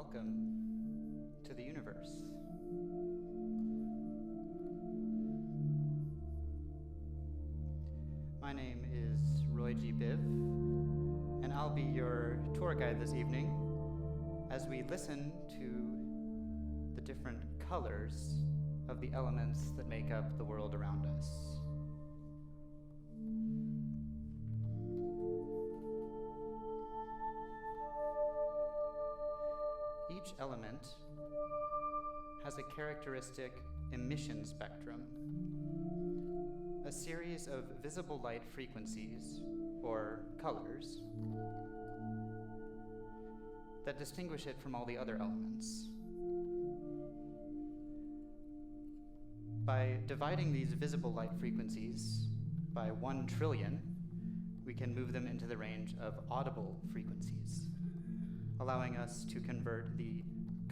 Welcome to the universe. My name is Roy G. Biv, and I'll be your tour guide this evening as we listen to the different colors of the elements that make up the world around us. Each element has a characteristic emission spectrum, a series of visible light frequencies, or colors, that distinguish it from all the other elements. By dividing these visible light frequencies by 1 trillion, we can move them into the range of audible frequencies, allowing us to convert the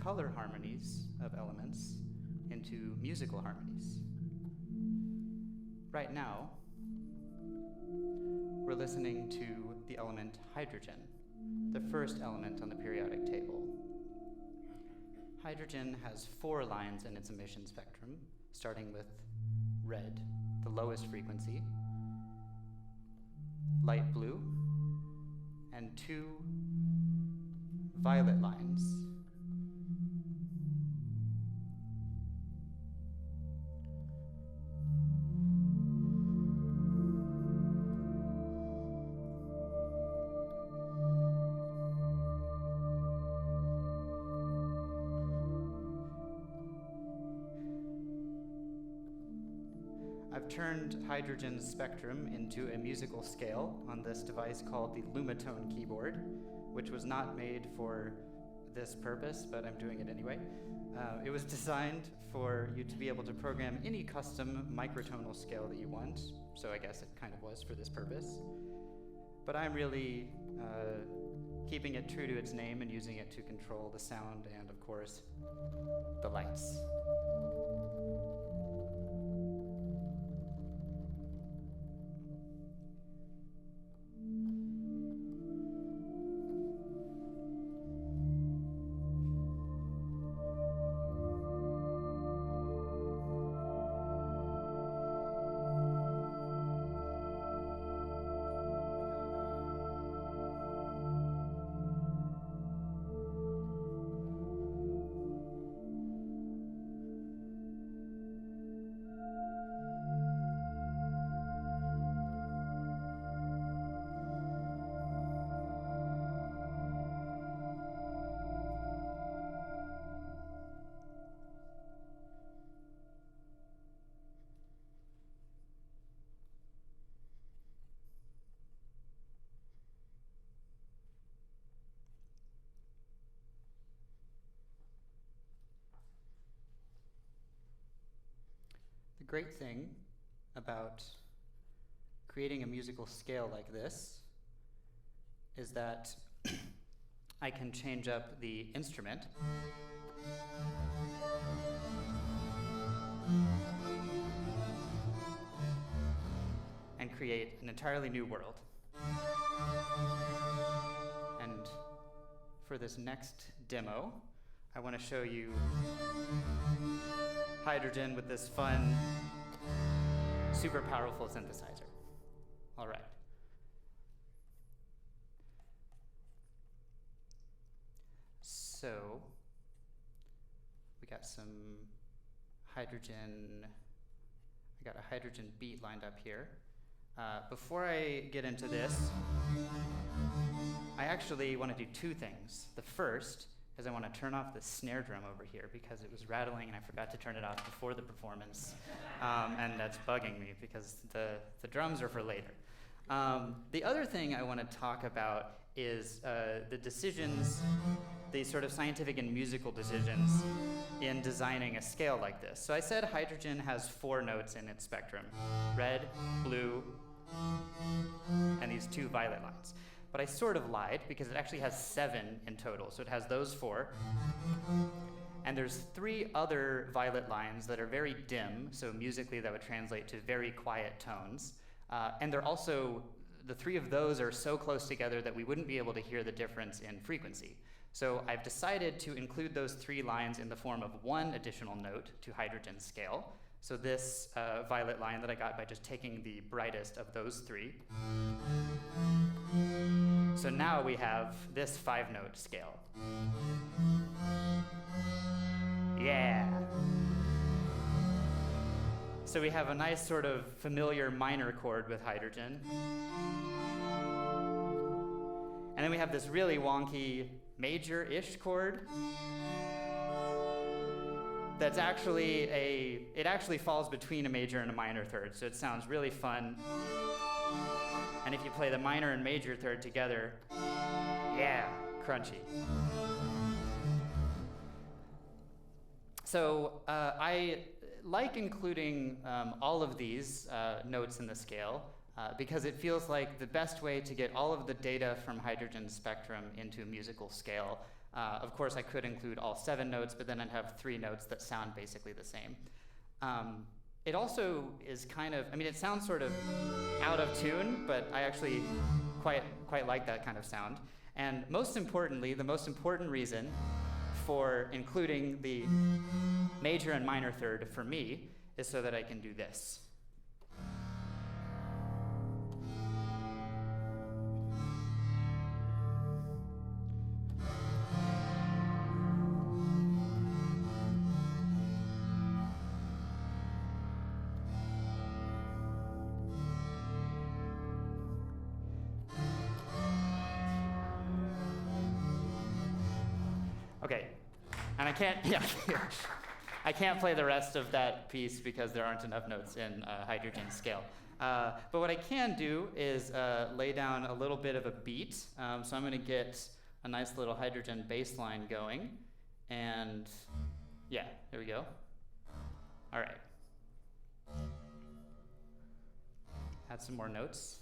color harmonies of elements into musical harmonies. Right now, we're listening to the element hydrogen, the first element on the periodic table. Hydrogen has 4 lines in its emission spectrum, starting with red, the lowest frequency, light blue, and 2 violet lines. I've turned hydrogen's spectrum into a musical scale on this device called the Lumitone keyboard, which was not made for this purpose, but I'm doing it anyway. It was designed for you to be able to program any custom microtonal scale that you want, so I guess it kind of was for this purpose. But I'm really keeping it true to its name and using it to control the sound and, of course, the lights. The great thing about creating a musical scale like this is that I can change up the instrument and create an entirely new world. And for this next demo, I want to show you hydrogen with this fun, super powerful synthesizer. All right. So, we got some hydrogen, I got a hydrogen beat lined up here. Before I get into this, I actually want to do 2 things. The first is I want to turn off the snare drum over here because it was rattling and I forgot to turn it off before the performance. And that's bugging me because the drums are for later. The other thing I want to talk about is the decisions, the sort of scientific and musical decisions in designing a scale like this. So I said hydrogen has 4 notes in its spectrum: red, blue, and these 2 violet lines. But I sort of lied because it actually has 7 in total. So it has those 4. And there's 3 other violet lines that are very dim, so musically that would translate to very quiet tones. And they're also, the 3 of those are so close together that we wouldn't be able to hear the difference in frequency. So I've decided to include those 3 lines in the form of 1 additional note to hydrogen scale. So this violet line that I got by just taking the brightest of those 3. So now we have this 5-note scale. Yeah. So we have a nice sort of familiar minor chord with hydrogen. And then we have this really wonky major-ish chord that's actually it actually falls between a major and a minor third, so it sounds really fun. And if you play the minor and major third together, yeah, crunchy. So I like including all of these notes in the scale because it feels like the best way to get all of the data from hydrogen's spectrum into a musical scale. Of course, I could include all 7 notes, but then I'd have 3 notes that sound basically the same. It also is kind of, I mean, it sounds sort of out of tune, but I actually quite like that kind of sound. And most importantly, the most important reason for including the major and minor third for me is so that I can do this. Okay, and I can't play the rest of that piece because there aren't enough notes in hydrogen scale. But what I can do is lay down a little bit of a beat. So I'm going to get a nice little hydrogen bass line going. And yeah, here we go. All right. Add some more notes.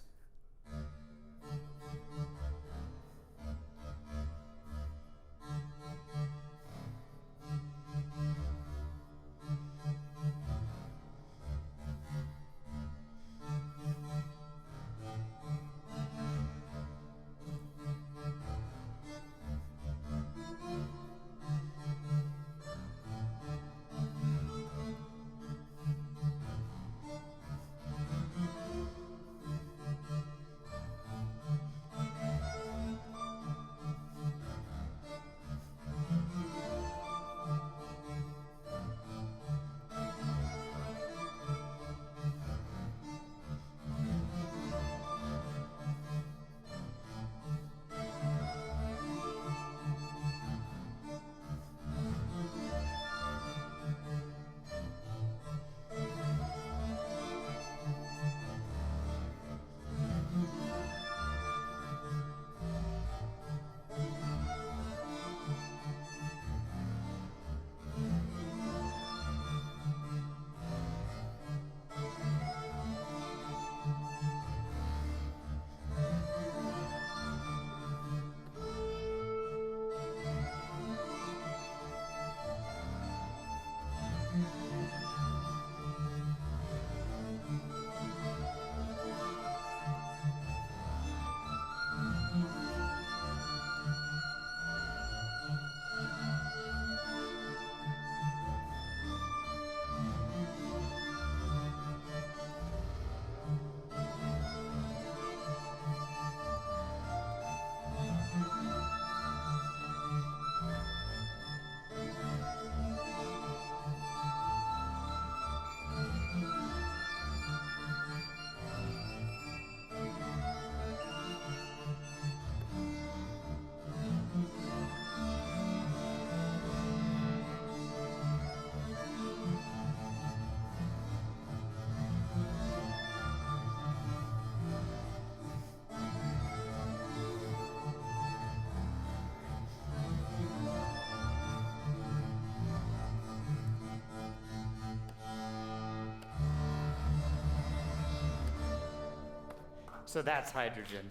So that's hydrogen.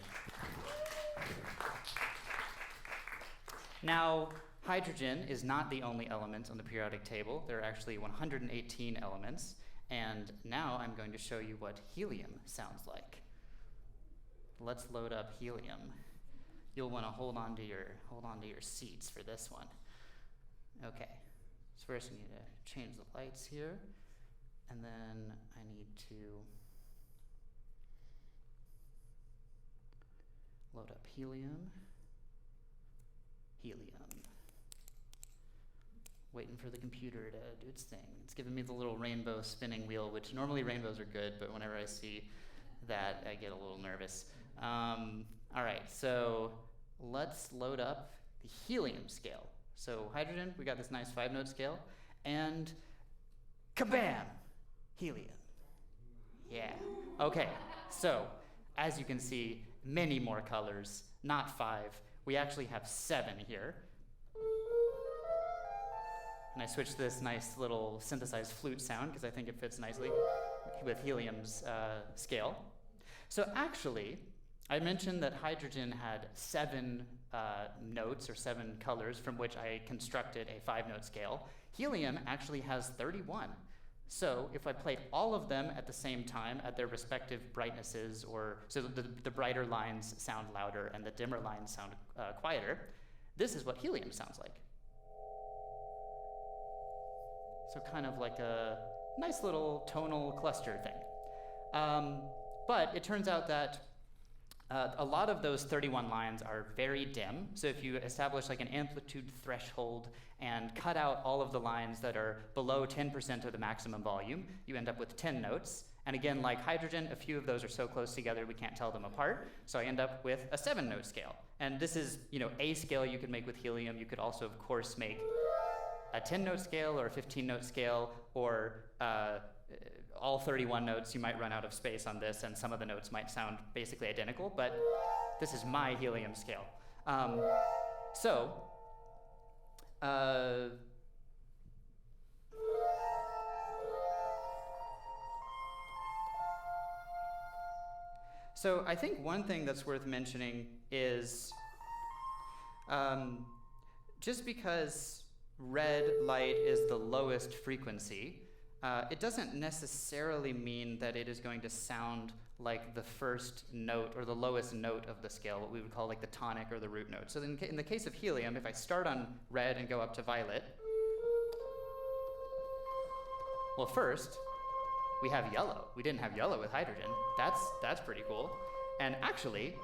Now, hydrogen is not the only element on the periodic table. There are actually 118 elements. And now I'm going to show you what helium sounds like. Let's load up helium. you'll want to hold on to your seats for this one. Okay, so first I need to change the lights here, and then I need to load up helium. Waiting for the computer to do its thing. It's giving me the little rainbow spinning wheel, which normally rainbows are good, but whenever I see that, I get a little nervous. All right, so let's load up the helium scale. So hydrogen, we got this nice 5-note scale, and kabam, helium. Yeah, okay, so as you can see, many more colors, not 5. We actually have 7 here. And I switched to this nice little synthesized flute sound because I think it fits nicely with helium's scale. So actually, I mentioned that hydrogen had 7 notes or 7 colors from which I constructed a 5-note scale. Helium actually has 31. So if I played all of them at the same time at their respective brightnesses, so the brighter lines sound louder and the dimmer lines sound quieter, this is what helium sounds like. So kind of like a nice little tonal cluster thing. But it turns out that a lot of those 31 lines are very dim. So if you establish like an amplitude threshold and cut out all of the lines that are below 10% of the maximum volume, you end up with 10 notes. And again, like hydrogen, a few of those are so close together we can't tell them apart. So I end up with a 7-note scale. And this is, a scale you could make with helium. You could also, of course, make a 10-note scale or a 15-note scale, or all 31 notes. You might run out of space on this, and some of the notes might sound basically identical, but this is my helium scale. So I think one thing that's worth mentioning is just because red light is the lowest frequency, it doesn't necessarily mean that it is going to sound like the first note or the lowest note of the scale, what we would call like the tonic or the root note. So in the case of helium, if I start on red and go up to violet, well, first we have yellow. We didn't have yellow with hydrogen. That's pretty cool. And actually,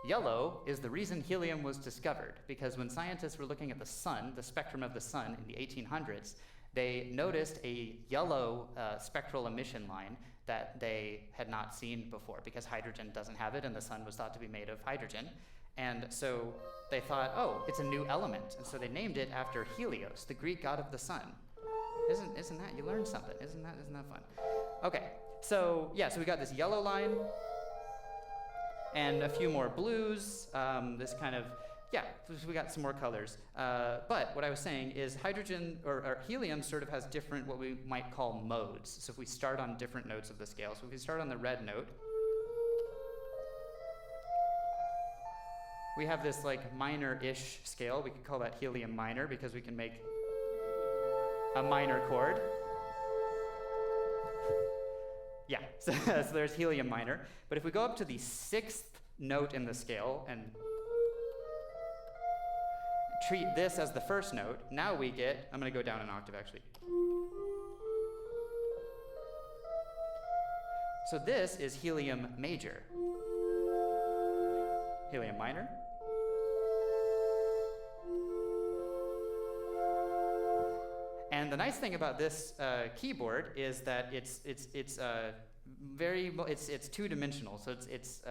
yellow is the reason helium was discovered, because when scientists were looking at the sun, the spectrum of the sun in the 1800s, they noticed a yellow spectral emission line that they had not seen before, because hydrogen doesn't have it and the sun was thought to be made of hydrogen. And so they thought, oh, it's a new element. And so they named it after Helios, the Greek god of the sun. Isn't that, you learned something, isn't that fun? Okay, so yeah, so we got this yellow line, and a few more blues, this kind of, yeah, so we got some more colors. But what I was saying is hydrogen, or helium sort of has different, what we might call modes. So if we start on different notes of the scale, so if we start on the red note, we have this like minor-ish scale. We could call that helium minor because we can make a minor chord. Yeah, so there's helium minor. But if we go up to the 6th note in the scale and treat this as the first note, now we get, I'm going to go down an octave actually. So this is helium major. Helium minor. And the nice thing about this keyboard is that it's two-dimensional. So it's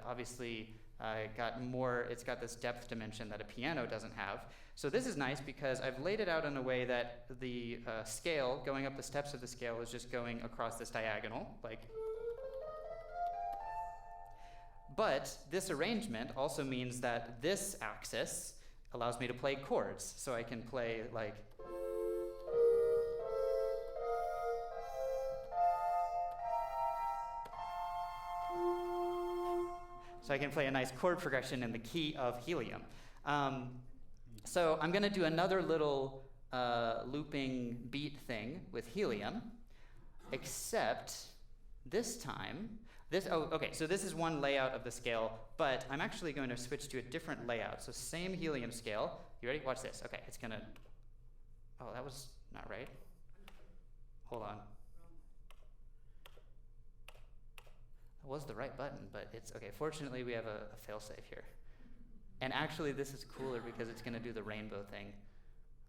obviously it's got this depth dimension that a piano doesn't have. So this is nice because I've laid it out in a way that the scale, going up the steps of the scale, is just going across this diagonal, like. But this arrangement also means that this axis allows me to play chords. So I can play like. So I can play a nice chord progression in the key of helium. So I'm going to do another little looping beat thing with helium, except this time, Okay, so this is one layout of the scale, but I'm actually going to switch to a different layout. So same helium scale. You ready? Watch this. Okay, it's gonna, oh, that was not right. Hold on. That was the right button, but it's, okay, fortunately we have a fail-safe here. And actually this is cooler because it's gonna do the rainbow thing.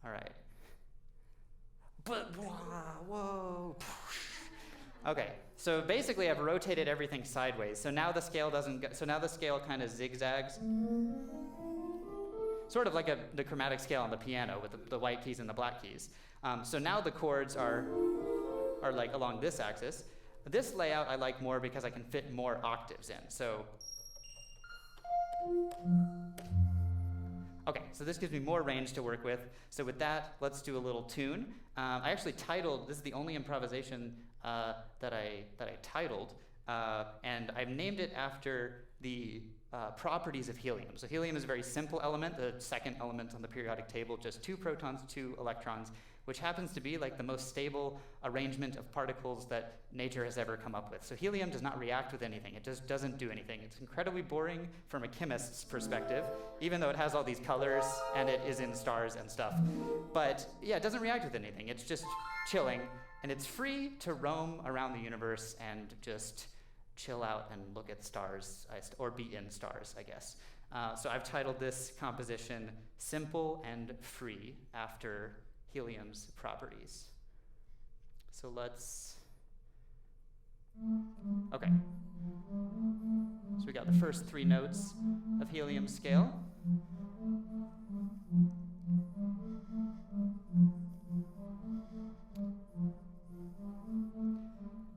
All right. But, whoa. Okay, so basically I've rotated everything sideways. So now the scale doesn't go, so now the scale kind of zigzags. Sort of like the chromatic scale on the piano with the white keys and the black keys. So now the chords are like along this axis. This layout I like more because I can fit more octaves in. So, okay, so this gives me more range to work with. So with that, let's do a little tune. I actually titled, this is the only improvisation that I titled, and I've named it after the properties of helium. So helium is a very simple element, the second element on the periodic table, just 2 protons, 2 electrons, which happens to be like the most stable arrangement of particles that nature has ever come up with. So helium does not react with anything. It just doesn't do anything. It's incredibly boring from a chemist's perspective, even though it has all these colors and it is in stars and stuff. But yeah, it doesn't react with anything. It's just chilling, and it's free to roam around the universe and just chill out and look at stars, or be in stars, I guess. So I've titled this composition Simple and Free, after helium's properties. So let's, okay. So we got the first 3 notes of helium scale.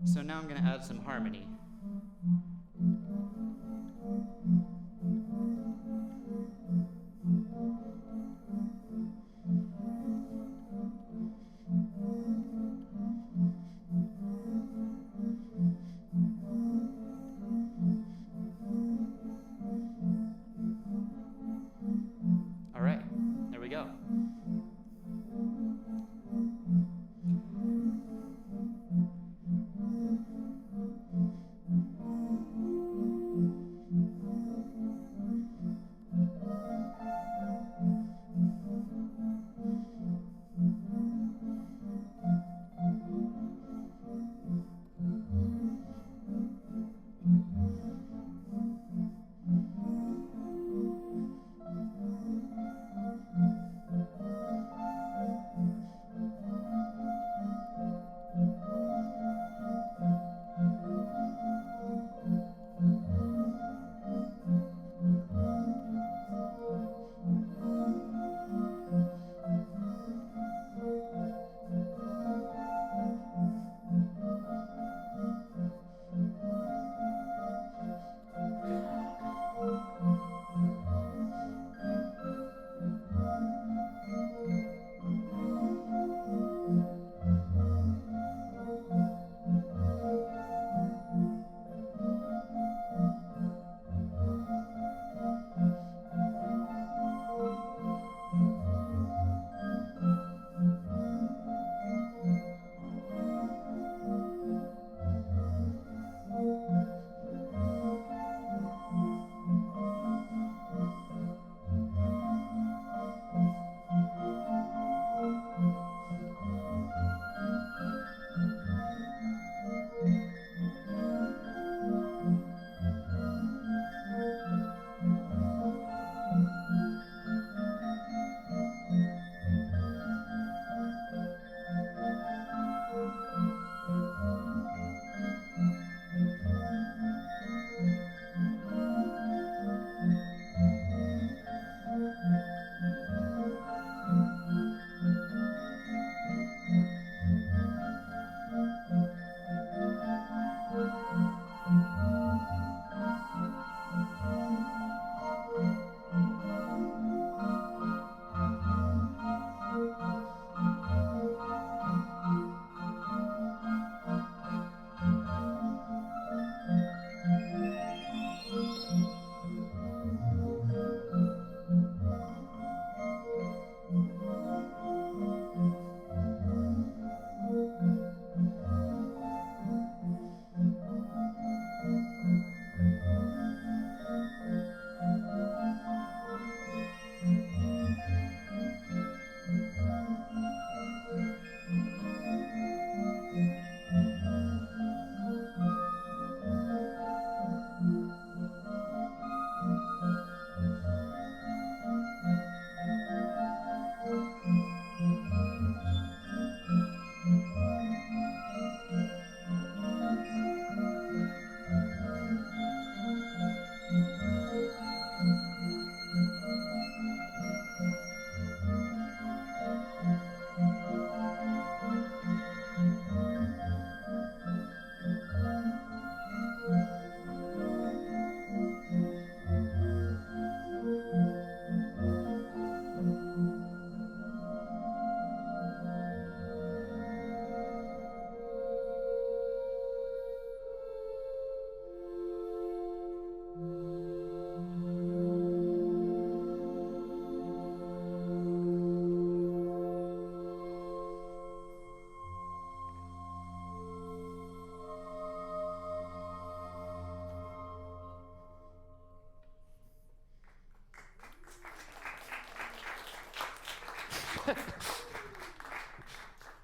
So now I'm going to add some harmony. All right, there we go.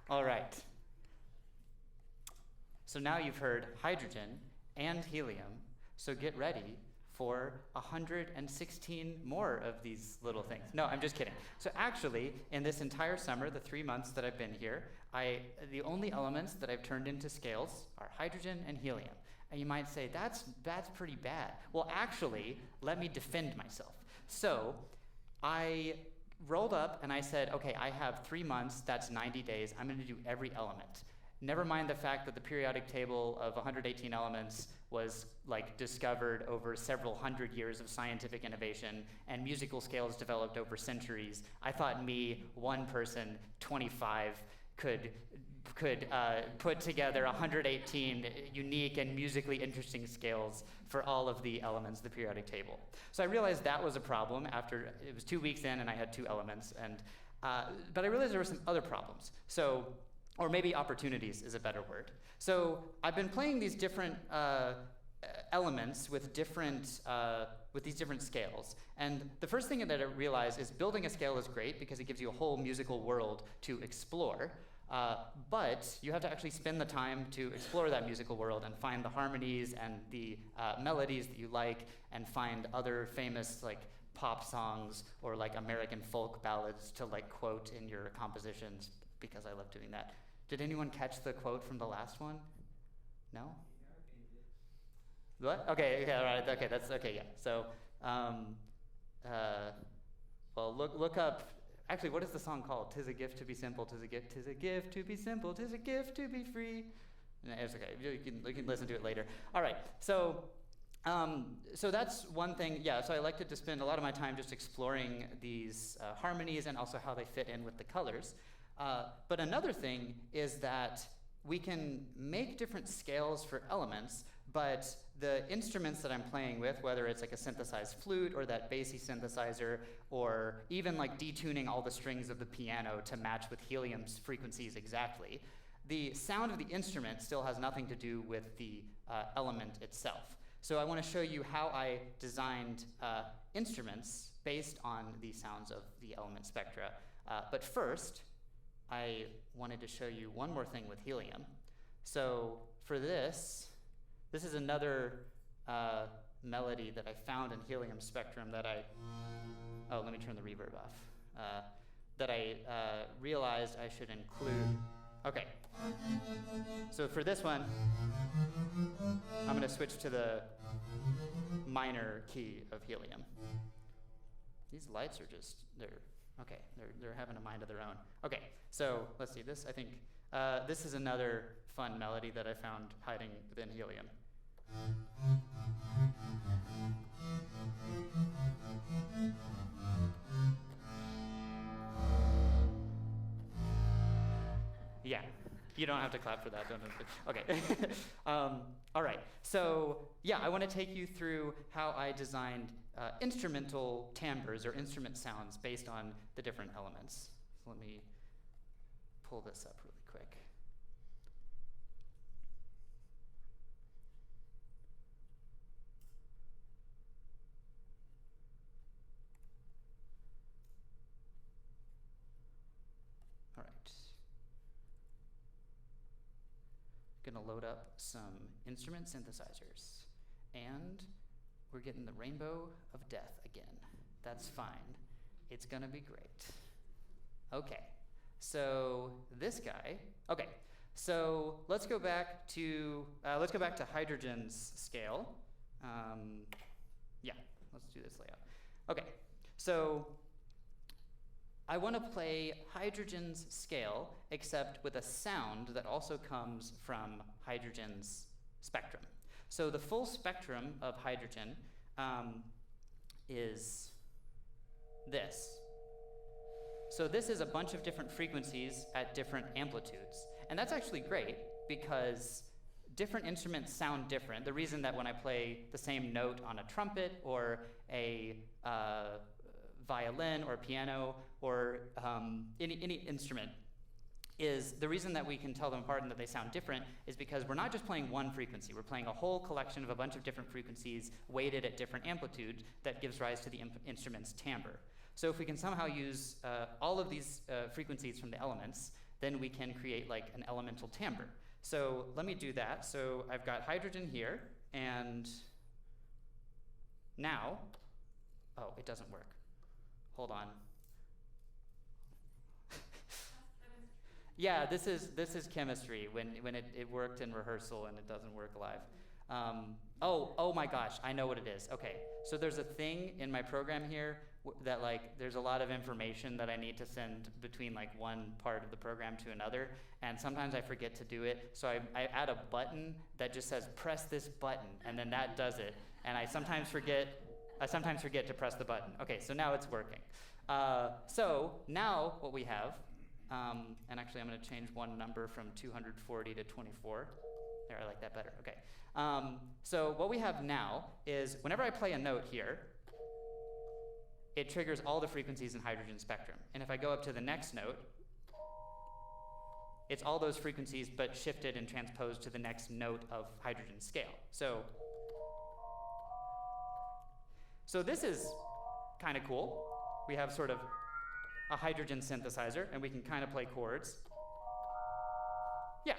All right. So now you've heard hydrogen and helium, so get ready for 116 more of these little things. No, I'm just kidding. So actually, in this entire summer, the 3 months that I've been here, the only elements that I've turned into scales are hydrogen and helium. And you might say, that's pretty bad. Well, actually, let me defend myself. So I rolled up and I said, okay, I have 3 months, that's 90 days, I'm gonna do every element. Never mind the fact that the periodic table of 118 elements was like discovered over several hundred years of scientific innovation, and musical scales developed over centuries. I thought me, one person, 25, could put together 118 unique and musically interesting scales for all of the elements of the periodic table. So I realized that was a problem after it was 2 weeks in and I had 2 elements, and but I realized there were some other problems. So, or maybe opportunities is a better word. So I've been playing these different elements with these different scales. And the first thing that I realized is building a scale is great because it gives you a whole musical world to explore. But you have to actually spend the time to explore that musical world and find the harmonies and the melodies that you like, and find other famous like pop songs or like American folk ballads to like quote in your compositions, because I love doing that. Did anyone catch the quote from the last one? No? What? Okay, yeah, right, okay, that's, okay, yeah. So, well, look up, actually, what is the song called? 'Tis a gift to be simple, 'tis a gift to be simple, 'tis a gift to be free. No, it's okay, you can listen to it later. All right, so that's one thing, yeah, so I like to spend a lot of my time just exploring these harmonies and also how they fit in with the colors. But another thing is that we can make different scales for elements, but the instruments that I'm playing with, whether it's like a synthesized flute or that bassy synthesizer, or even like detuning all the strings of the piano to match with helium's frequencies exactly, the sound of the instrument still has nothing to do with the element itself. So I want to show you how I designed instruments based on the sounds of the element spectra. But first, I wanted to show you one more thing with helium. So for this is another melody that I found in helium spectrum that let me turn the reverb off, that I realized I should include. Okay, so for this one, I'm gonna switch to the minor key of helium. These lights are just, they're having a mind of their own. Okay, so let's see, this, I think, this is another fun melody that I found hiding within helium. Yeah, you don't have to clap for that, okay. All right, so yeah, I want to take you through how I designed instrumental timbres or instrument sounds based on the different elements. So let me pull this up really quick. All right. Gonna load up some instrument synthesizers, and we're getting the rainbow of death again. That's fine. It's gonna be great. Okay, so this guy. Okay, so let's go back to hydrogen's scale. Yeah, let's do this layout. Okay, so I want to play hydrogen's scale, except with a sound that also comes from hydrogen's spectrum. So the full spectrum of hydrogen is this. So this is a bunch of different frequencies at different amplitudes. And that's actually great because different instruments sound different. The reason that when I play the same note on a trumpet or a violin or piano or any instrument, is the reason that we can tell them apart and that they sound different is because we're not just playing one frequency, we're playing a whole collection of a bunch of different frequencies weighted at different amplitudes that gives rise to the instrument's timbre. So if we can somehow use all of these frequencies from the elements, then we can create like an elemental timbre. So let me do that. So I've got hydrogen here, and now, oh, it doesn't work. Hold on. Yeah, this is chemistry when it worked in rehearsal and it doesn't work live. Oh my gosh, I know what it is. Okay, so there's a thing in my program here that like there's a lot of information that I need to send between like one part of the program to another, and sometimes I forget to do it. So I add a button that just says press this button, and then that does it. And I sometimes forget to press the button. Okay, so now it's working. So now what we have, and actually I'm going to change one number from 240 to 24. There, I like that better. Okay. So what we have now is whenever I play a note here, it triggers all the frequencies in hydrogen spectrum. And if I go up to the next note, it's all those frequencies but shifted and transposed to the next note of hydrogen scale. So this is kind of cool. We have sort of a hydrogen synthesizer, and we can kind of play chords. Yeah.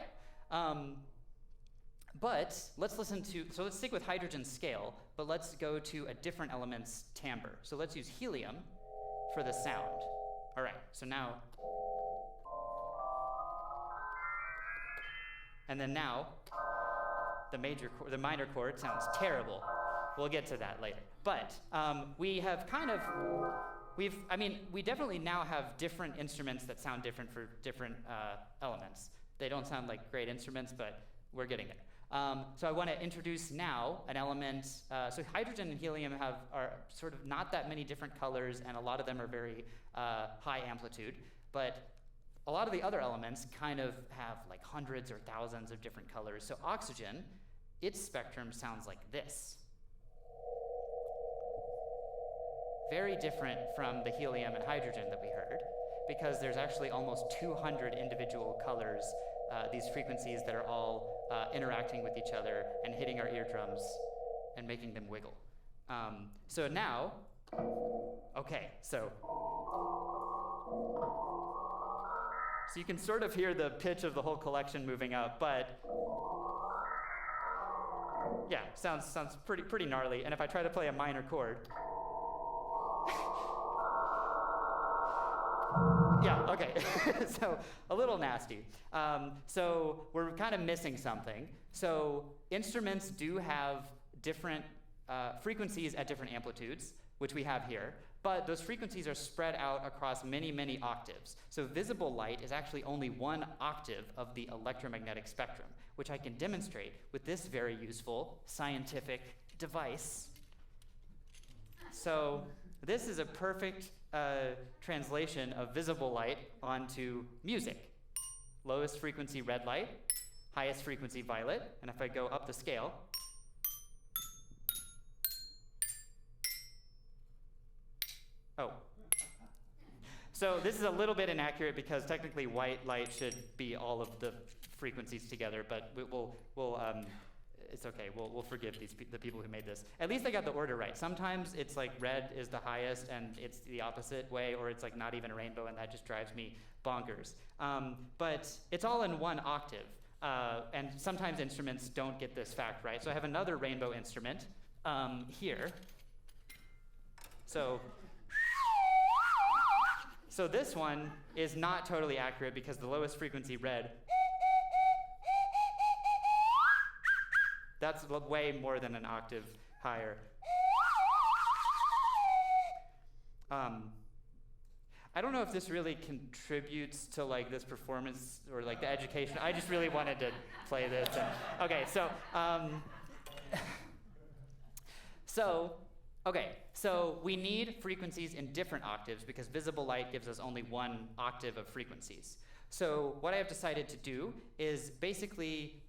But let's listen to, so let's stick with hydrogen scale, but let's go to a different element's timbre. So let's use helium for the sound. All right, so now, and then now, the minor chord sounds terrible. We'll get to that later. But we have kind of, we definitely now have different instruments that sound different for different elements. They don't sound like great instruments, but we're getting there. So I want to introduce now an element. So hydrogen and helium are sort of not that many different colors, and a lot of them are very high amplitude. But a lot of the other elements kind of have like hundreds or thousands of different colors. So oxygen, its spectrum sounds like this. Very different from the helium and hydrogen that we heard, because there's actually almost 200 individual colors, these frequencies that are all interacting with each other and hitting our eardrums and making them wiggle. So now, okay, so you can sort of hear the pitch of the whole collection moving up, but yeah, sounds pretty gnarly. And if I try to play a minor chord, yeah, okay, so a little nasty. So we're kind of missing something. So instruments do have different frequencies at different amplitudes, which we have here, but those frequencies are spread out across many, many octaves. So visible light is actually only one octave of the electromagnetic spectrum, which I can demonstrate with this very useful scientific device. So this is a perfect translation of visible light onto music. Lowest frequency red light, highest frequency violet, and if I go up the scale, oh. So this is a little bit inaccurate because technically white light should be all of the frequencies together, but we'll it's okay. We'll forgive the people who made this. At least I got the order right. Sometimes it's like red is the highest and it's the opposite way, or it's like not even a rainbow, and that just drives me bonkers. But it's all in one octave, and sometimes instruments don't get this fact right. So I have another rainbow instrument here. So this one is not totally accurate because the lowest frequency red, that's way more than an octave higher. I don't know if this really contributes to like this performance or like the education. I just really wanted to play this. And, okay, so we need frequencies in different octaves because visible light gives us only one octave of frequencies. So what I have decided to do is basically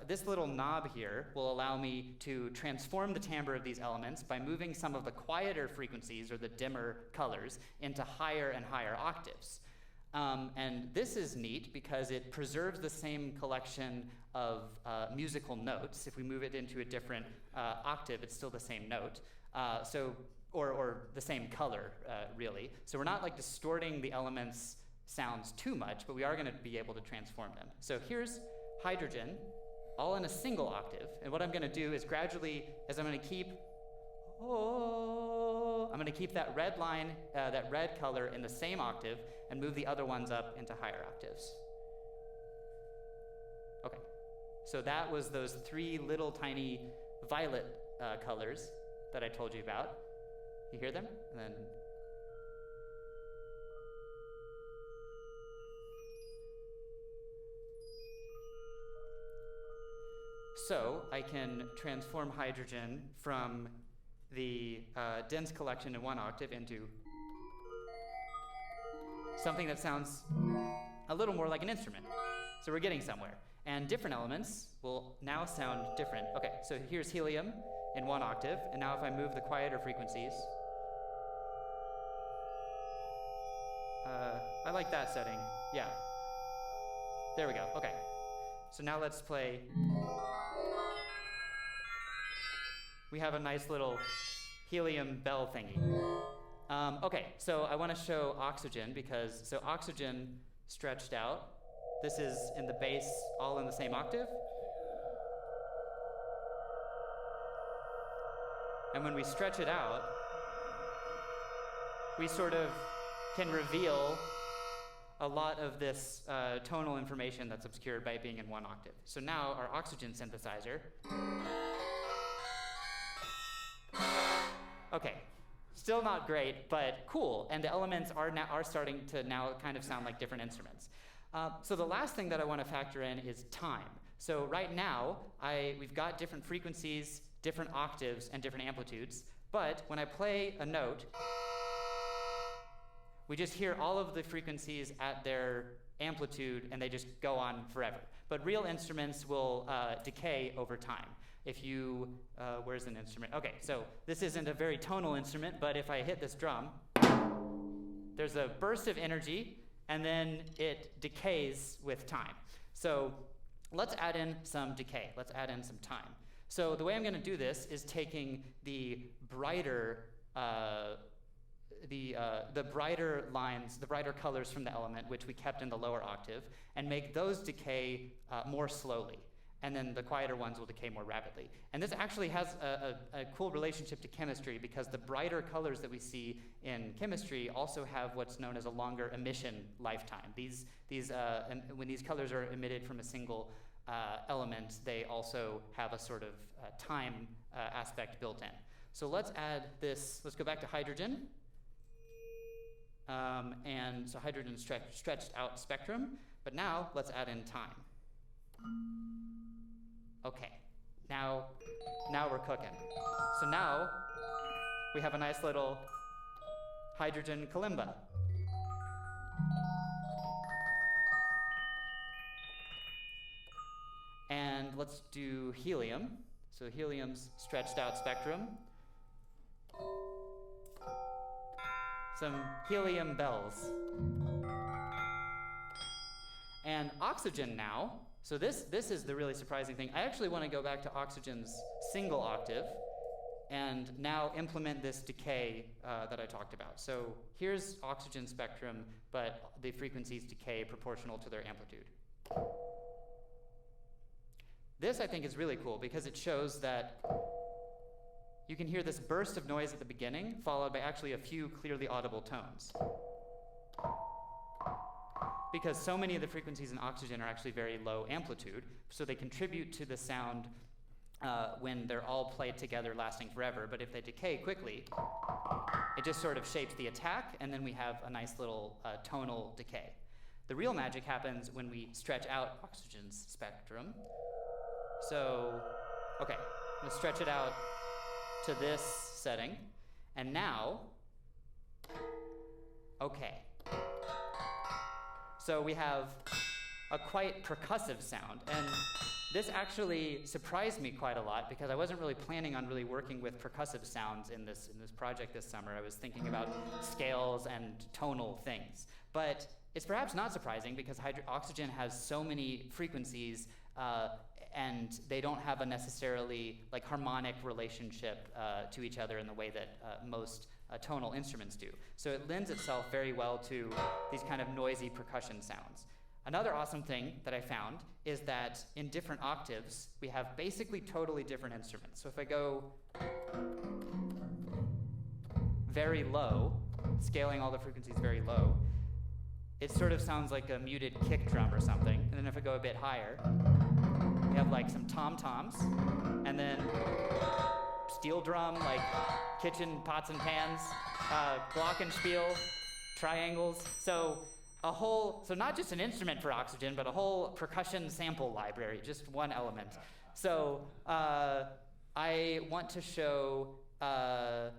this little knob here will allow me to transform the timbre of these elements by moving some of the quieter frequencies or the dimmer colors into higher and higher octaves. And this is neat because it preserves the same collection of musical notes. If we move it into a different octave, it's still the same note. So or the same color, really. So we're not like distorting the elements' sounds too much, but we are going to be able to transform them. So here's hydrogen, all in a single octave. And what I'm going to do is gradually, as I'm going to keep, I'm going to keep that red line, that red color in the same octave, and move the other ones up into higher octaves. Okay, so that was those 3 little tiny violet colors that I told you about. You hear them? And then so I can transform hydrogen from the dense collection in 1 octave into something that sounds a little more like an instrument. So we're getting somewhere. And different elements will now sound different. Okay, so here's helium in 1 octave, and now if I move the quieter frequencies, I like that setting. Yeah. There we go. Okay. So now let's play. We have a nice little helium bell thingy. Okay, so I want to show oxygen because, so oxygen stretched out. This is in the bass, all in the same octave. And when we stretch it out, we sort of can reveal a lot of this tonal information that's obscured by being in 1 octave. So now our oxygen synthesizer. Okay, still not great, but cool. And the elements are starting to now kind of sound like different instruments. So the last thing that I want to factor in is time. So right now, we've got different frequencies, different octaves, and different amplitudes. But when I play a note, we just hear all of the frequencies at their amplitude, and they just go on forever. But real instruments will decay over time. If you, where's an instrument? Okay, so this isn't a very tonal instrument, but if I hit this drum, there's a burst of energy, and then it decays with time. So let's add in some decay. Let's add in some time. So the way I'm going to do this is taking the brighter brighter lines, the brighter colors from the element, which we kept in the lower octave, and make those decay more slowly. And then the quieter ones will decay more rapidly. And this actually has a cool relationship to chemistry because the brighter colors that we see in chemistry also have what's known as a longer emission lifetime. When these colors are emitted from a single element, they also have a sort of time aspect built in. So let's add this, let's go back to hydrogen. And so hydrogen stretched out spectrum, but now let's add in time. Okay, now we're cooking. So now we have a nice little hydrogen kalimba. And let's do helium. So helium's stretched out spectrum. Some helium bells. And oxygen now. So this is the really surprising thing. I actually want to go back to oxygen's single octave and now implement this decay that I talked about. So here's oxygen spectrum, but the frequencies decay proportional to their amplitude. This I think is really cool because it shows that you can hear this burst of noise at the beginning, followed by actually a few clearly audible tones. Because so many of the frequencies in oxygen are actually very low amplitude, so they contribute to the sound when they're all played together lasting forever. But if they decay quickly, it just sort of shapes the attack, and then we have a nice little tonal decay. The real magic happens when we stretch out oxygen's spectrum. So, okay, let's stretch it out to this setting. And now, okay. So we have a quite percussive sound, and this actually surprised me quite a lot because I wasn't really planning on really working with percussive sounds in this project this summer. I was thinking about scales and tonal things. But it's perhaps not surprising because oxygen has so many frequencies and they don't have a necessarily like harmonic relationship to each other in the way that most tonal instruments do. So it lends itself very well to these kind of noisy percussion sounds. Another awesome thing that I found is that in different octaves, we have basically totally different instruments. So if I go very low, scaling all the frequencies very low, it sort of sounds like a muted kick drum or something. And then if I go a bit higher, we have like some tom-toms, and then steel drum, like kitchen pots and pans, glockenspiel, triangles. So not just an instrument for Oxygen, but a whole percussion sample library, just one element. So I want to show not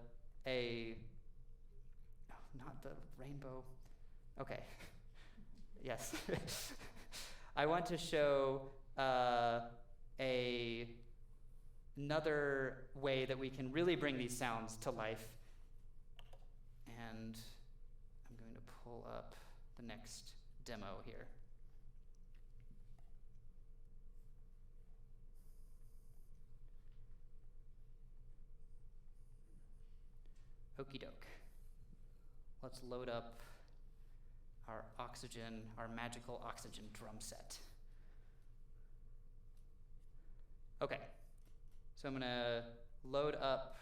the rainbow. Okay. Yes. I want to show another way that we can really bring these sounds to life. And I'm going to pull up the next demo here. Okie doke. Let's load up our Oxygen, our magical Oxygen drum set. Okay, so I'm gonna load up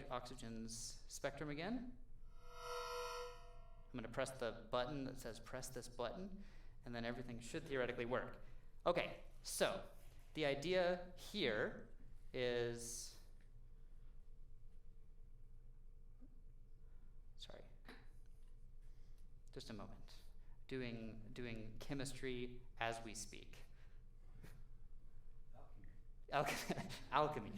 Oxygen's spectrum again. I'm gonna press the button that says press this button, and then everything should theoretically work. Okay, so the idea here is, sorry, just a moment. Doing chemistry as we speak. Alchemy.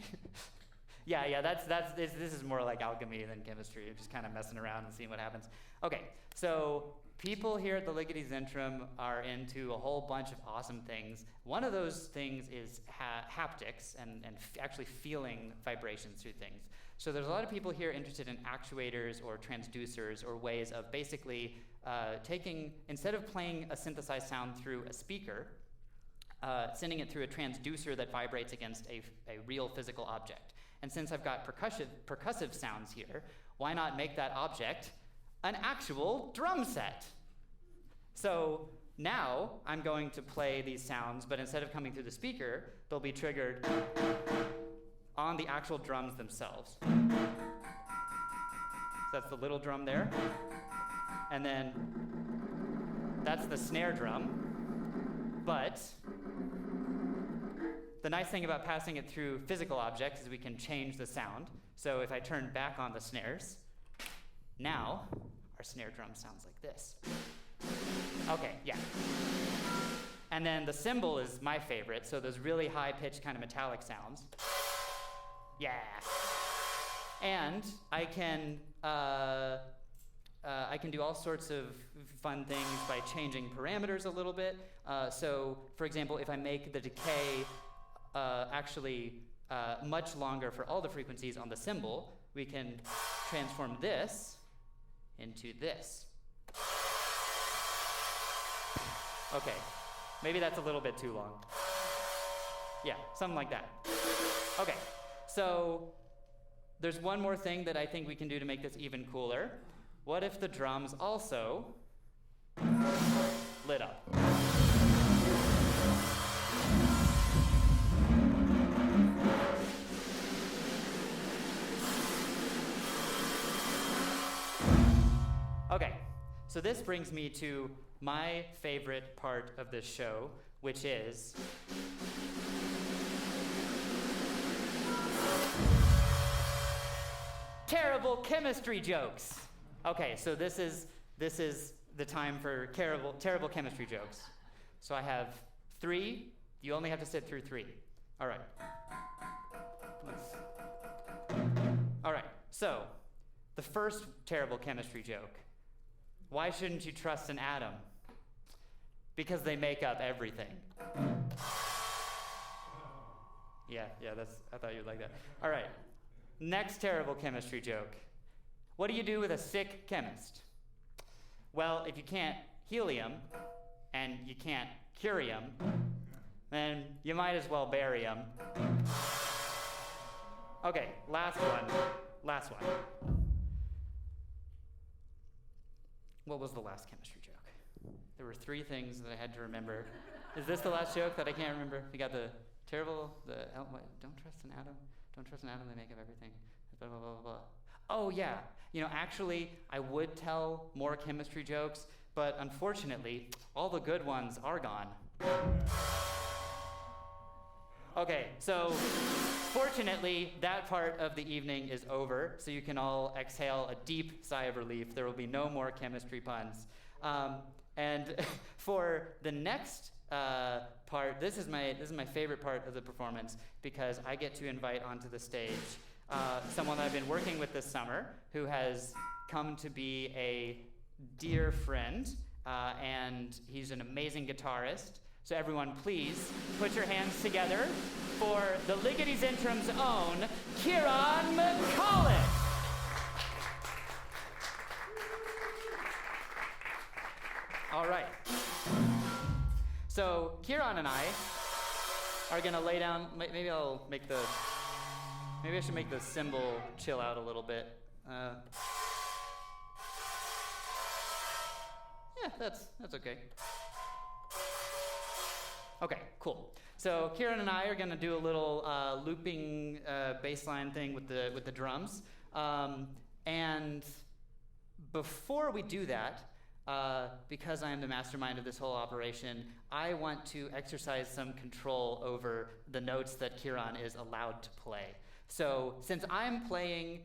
Yeah, this is more like alchemy than chemistry. You're just kind of messing around and seeing what happens. Okay, so people here at the Ligeti Zentrum are into a whole bunch of awesome things. One of those things is haptics and actually feeling vibrations through things. So there's a lot of people here interested in actuators or transducers or ways of basically instead of playing a synthesized sound through a speaker, sending it through a transducer that vibrates against a real physical object. And since I've got percussive sounds here, why not make that object an actual drum set? So now I'm going to play these sounds, but instead of coming through the speaker, they'll be triggered on the actual drums themselves. So that's the little drum there. And then that's the snare drum. But the nice thing about passing it through physical objects is we can change the sound. So if I turn back on the snares, now our snare drum sounds like this. Okay, yeah. And then the cymbal is my favorite, so those really high-pitched kind of metallic sounds. Yeah. And I can do all sorts of fun things by changing parameters a little bit. So, for example, if I make the decay much longer for all the frequencies on the cymbal, we can transform this into this. Okay, maybe that's a little bit too long. Yeah, something like that. Okay, so there's one more thing that I think we can do to make this even cooler. What if the drums also lit up? Okay, so this brings me to my favorite part of this show, which is terrible chemistry jokes. Okay, so this is the time for terrible chemistry jokes. So I have 3. You only have to sit through 3. All right. All right. So the first terrible chemistry joke. Why shouldn't you trust an atom? Because they make up everything. Yeah, I thought you'd like that. All right. Next terrible chemistry joke. What do you do with a sick chemist? Well, if you can't heal him and you can't cure him, then you might as well bury them. Okay, last one. What was the last chemistry joke? There were 3 things that I had to remember. Is this the last joke that I can't remember? You got the terrible, don't trust an atom. Don't trust an atom, they make up everything. Blah, blah, blah, blah, blah. Oh yeah, actually, I would tell more chemistry jokes, but unfortunately, all the good ones are gone. Okay, so fortunately, that part of the evening is over, so you can all exhale a deep sigh of relief. There will be no more chemistry puns. And for the next part, this is my favorite part of the performance, because I get to invite onto the stage someone that I've been working with this summer, who has come to be a dear friend, and he's an amazing guitarist. So everyone, please put your hands together for the Ligeti Zentrum's own Kieran McCulloch. All right. So Kieran and I are gonna lay down. Maybe I should make the cymbal chill out a little bit. Yeah, that's okay. Okay, cool. So Kieran and I are going to do a little looping bass line thing with the drums. And before we do that, because I am the mastermind of this whole operation, I want to exercise some control over the notes that Kieran is allowed to play. So since I'm playing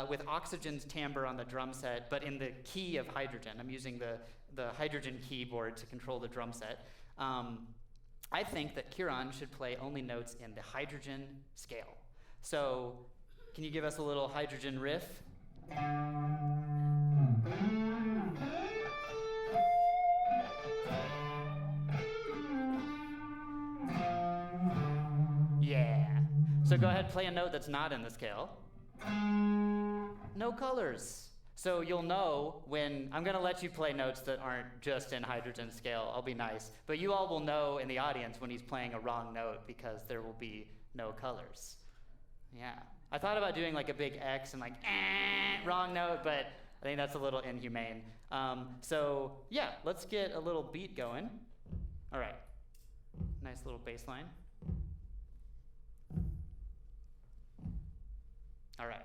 with oxygen's timbre on the drum set, but in the key of hydrogen, I'm using the hydrogen keyboard to control the drum set, I think that Kieran should play only notes in the hydrogen scale. So can you give us a little hydrogen riff? Yeah. So go ahead, play a note that's not in the scale. No colors. So you'll know when I'm going to let you play notes that aren't just in hydrogen scale. I'll be nice. But you all will know in the audience when he's playing a wrong note, because there will be no colors. Yeah. I thought about doing like a big X and like, wrong note, but I think that's a little inhumane. So yeah, let's get a little beat going. All right. Nice little bass line. All right.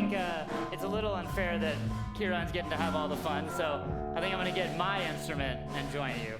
think it's a little unfair that Kieran's getting to have all the fun, so I think I'm going to get my instrument and join you.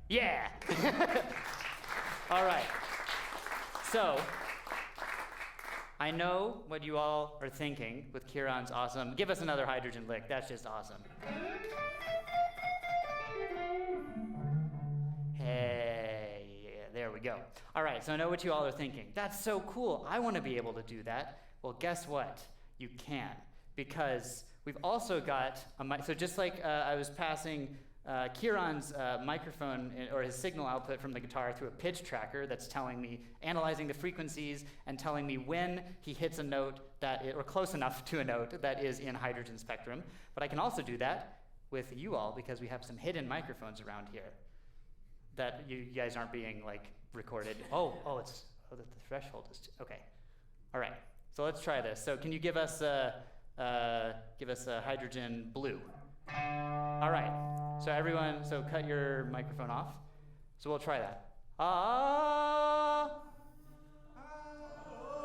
Yeah. All right. So, I know what you all are thinking with Kieran's awesome. Give us another hydrogen lick. That's just awesome. Hey, yeah, there we go. All right, so I know what you all are thinking. That's so cool. I want to be able to do that. Well, guess what? You can, because we've also got a mic. So just like I was passing Kieran's microphone or his signal output from the guitar through a pitch tracker that's telling me, analyzing the frequencies and telling me when he hits a note or close enough to a note that is in hydrogen spectrum. But I can also do that with you all because we have some hidden microphones around here that you guys aren't being like recorded. The threshold is okay. All right, so let's try this. So can you give us a hydrogen blue? All right, so everyone, cut your microphone off. So we'll try that.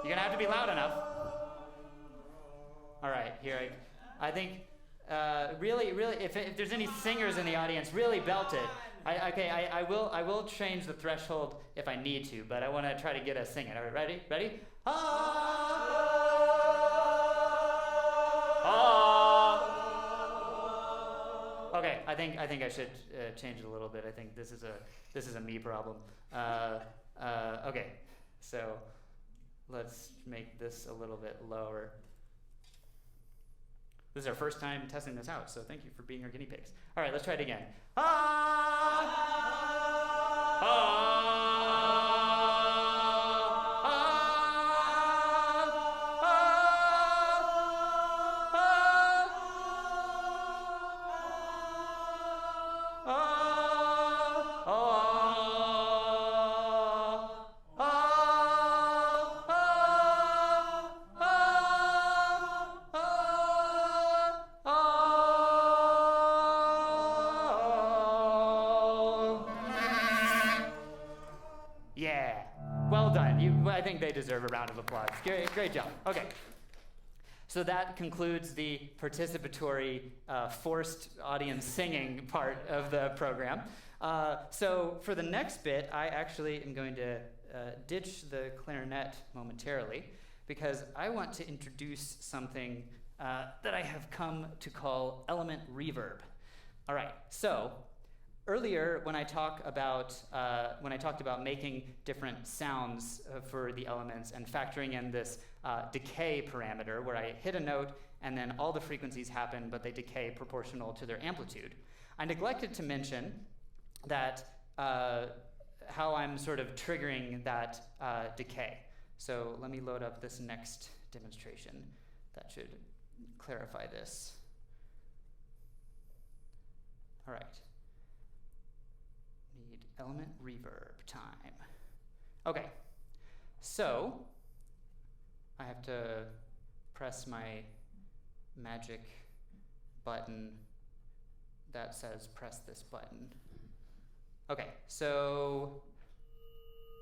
You're gonna have to be loud enough. All right, here, I think, really, if there's any singers in the audience, really belt it. I will change the threshold if I need to, but I want to try to get us singing. All right, ready? Okay, I think I should change it a little bit. I think this is a me problem. Okay, so let's make this a little bit lower. This is our first time testing this out, so thank you for being our guinea pigs. All right, let's try it again. Yeah, well done. I think they deserve a round of applause. Great job. Okay. So that concludes the participatory, forced audience singing part of the program. So for the next bit, I actually am going to ditch the clarinet momentarily because I want to introduce something that I have come to call element reverb. All right, so earlier when I talked about making different sounds for the elements and factoring in this decay parameter where I hit a note and then all the frequencies happen, but they decay proportional to their amplitude, I neglected to mention that how I'm sort of triggering that decay. So let me load up this next demonstration. That should clarify this. All right. Need element reverb time. Okay. So I have to press my magic button that says press this button. Okay, so,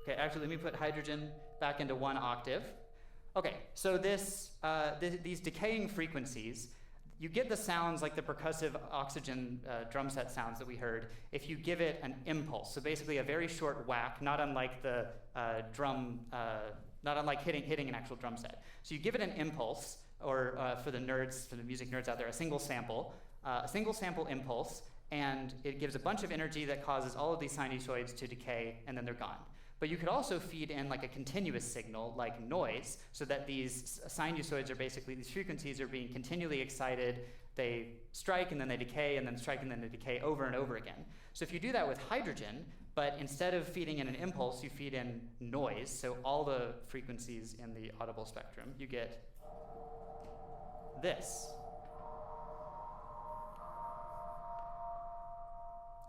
actually let me put hydrogen back into 1 octave. Okay, so these decaying frequencies, you get the sounds like the percussive oxygen drum set sounds that we heard if you give it an impulse. So basically a very short whack, not unlike the not unlike hitting an actual drum set. So you give it an impulse, or for the music nerds out there, a single sample impulse, and it gives a bunch of energy that causes all of these sinusoids to decay, and then they're gone. But you could also feed in like a continuous signal, like noise, so that these sinusoids are basically, these frequencies are being continually excited. They strike, and then they decay, and then strike, and then they decay over and over again. So if you do that with hydrogen, but instead of feeding in an impulse, you feed in noise, so all the frequencies in the audible spectrum, you get this.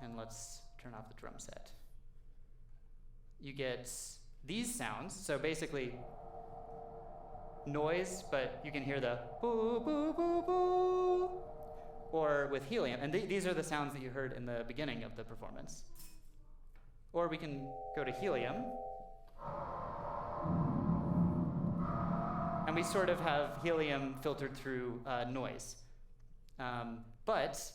And let's turn off the drum set. You get these sounds, so basically noise, but you can hear the boo, boo, boo, boo, or with helium. And these are the sounds that you heard in the beginning of the performance. Or we can go to helium, and we sort of have helium filtered through noise. But